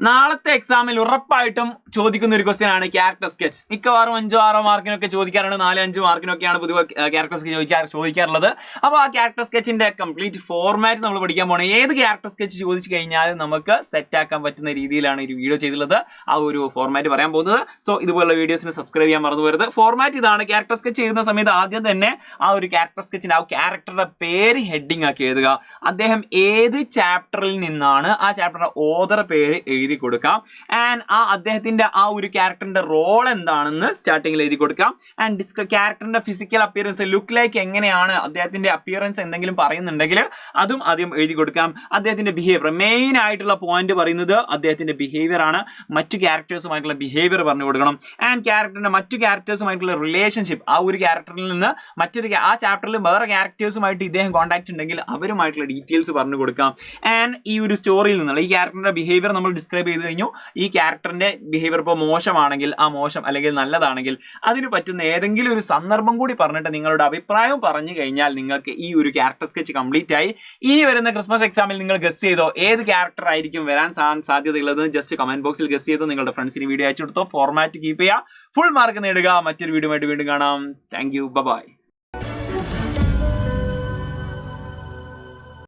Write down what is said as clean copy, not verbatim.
നാളത്തെ എക്സാമിൽ ഉറപ്പായിട്ടും ചോദിക്കുന്ന ഒരു ക്വസ്റ്റ്യൻ ആണ് ക്യാരക്ടർ സ്കെച്ച്. മിക്കവാറും 5-6 മാർക്കിനൊക്കെ ചോദിക്കാറുണ്ട്, 4-5 മാർക്കിനൊക്കെയാണ് പൊതുവെ ക്യാരക്ടർ സ്കെച്ച് ചോദിക്കാറുള്ളത്. അപ്പോൾ ആ ക്യാരക്ടർ സ്കെച്ചിന്റെ കംപ്ലീറ്റ് ഫോർമാറ്റ് നമ്മൾ പഠിക്കാൻ പോകണം. ഏത് ക്യാരക്ടർ സ്കെച്ച് ചോദിച്ചു കഴിഞ്ഞാൽ നമുക്ക് സെറ്റ് ആക്കാൻ പറ്റുന്ന രീതിയിലാണ് ഈ വീഡിയോ ചെയ്തിട്ടുള്ളത്. ആ ഒരു ഫോർമാറ്റ് പറയാൻ പോകുന്നത്. സോ ഇതുപോലുള്ള വീഡിയോസിന് സബ്സ്ക്രൈബ് ചെയ്യാൻ മറന്നു പോകരുത്. ഫോർമാറ്റ് ഇതാണ്. ക്യാരക്ടർ സ്കെച്ച് ചെയ്യുന്ന സമയത്ത് ആദ്യം തന്നെ ആ ഒരു ക്യാരക്ടർ സ്കെച്ചിന്റെ ആ ക്യാരക്ടറുടെ പേര് ഹെഡിങ് ആക്കി എഴുതുക. അദ്ദേഹം ഏത് ചാപ്റ്ററിൽ നിന്നാണ്, ആ ചാപ്റ്ററുടെ ഓതർ പേര് എഴുതി കൊടുക്കാം. ആൻഡ് അദ്ദേഹത്തിന്റെ ആ ഒരു ക്യാരക്ടറിന്റെ റോൾ എന്താണെന്ന് സ്റ്റാർട്ടിങ്ങിൽ എഴുതി കൊടുക്കാം. ആൻഡ് ക്യാരക്ടറിന്റെ ഫിസിക്കൽ അപ്പിയറൻസ്, ലുക്ക് ലൈക്ക് എങ്ങനെയാണ്, അദ്ദേഹത്തിന്റെ അപ്പിയറൻസ് എന്തെങ്കിലും പറയുന്നുണ്ടെങ്കിൽ അതും ആദ്യം എഴുതി കൊടുക്കാം. അദ്ദേഹത്തിന്റെ ബിഹേവിയർ, മെയിൻ ആയിട്ടുള്ള പോയിന്റ് പറയുന്നത് അദ്ദേഹത്തിന്റെ ബിഹേവിയർ ആണ്. മറ്റു ക്യാരക്ടേഴ്സുമായിട്ടുള്ള ബിഹേവിയർ പറഞ്ഞു കൊടുക്കണം. ആൻഡ് ക്യാരക്ടറിന്റെ മറ്റു ക്യാരക്ടേഴ്സുമായിട്ടുള്ള റിലേഷൻഷിപ്പ്, ആ ഒരു ക്യാരക്ടറിൽ നിന്ന് ആ ചാപ്റ്ററിൽ വേറെ ക്യാരക്ടേഴ്സുമായിട്ട് ഇദ്ദേഹം കോൺടാക്ട് ഉണ്ടെങ്കിൽ അവരുമായിട്ടുള്ള ഡീറ്റെയിൽസ് പറഞ്ഞു കൊടുക്കാം. ആൻഡ് ഈ ഒരു സ്റ്റോറിയിൽ നിന്നുള്ള ഈ ക്യാരക്ടറിന്റെ ബിഹേവിയർ നമ്മൾ ഡിസ്ക്രൈബ് ചെയ്ത് കഴിഞ്ഞു. ഈ ക്യാരക്ടറിന്റെ ബിഹേവിയർ ഇപ്പോൾ മോശമാണെങ്കിൽ ആ മോശം, അല്ലെങ്കിൽ നല്ലതാണെങ്കിൽ അതിന് പറ്റുന്ന ഏതെങ്കിലും ഒരു സന്ദർഭം കൂടി പറഞ്ഞിട്ട് നിങ്ങളുടെ അഭിപ്രായം പറഞ്ഞു കഴിഞ്ഞാൽ നിങ്ങൾക്ക് ഈ ഒരു ക്യാരക്ടർ സ്കെച്ച് കംപ്ലീറ്റ് ആയി. ഈ വരുന്ന ക്രിസ്മസ് എക്സാമിൽ നിങ്ങൾ ഗസ് ചെയ്തോ ഏത് ക്യാരക്ടർ ആയിരിക്കും വരാൻ സാധ്യതയുള്ളത്? ജസ്റ്റ് കമന്റ് ബോക്സിൽ ഗസ് ചെയ്തോ, നിങ്ങളുടെ ഫ്രണ്ട്സിന് വീഡിയോ അയച്ചു കൊടുത്തോ. ഫോർമാറ്റ് കീപ്പ് ചെയ്യുക, ഫുൾ മാർക്ക് നേടുക. മറ്റൊരു വീഡിയോ ആയിട്ട് വീണ്ടും കാണാം. Thank you, by.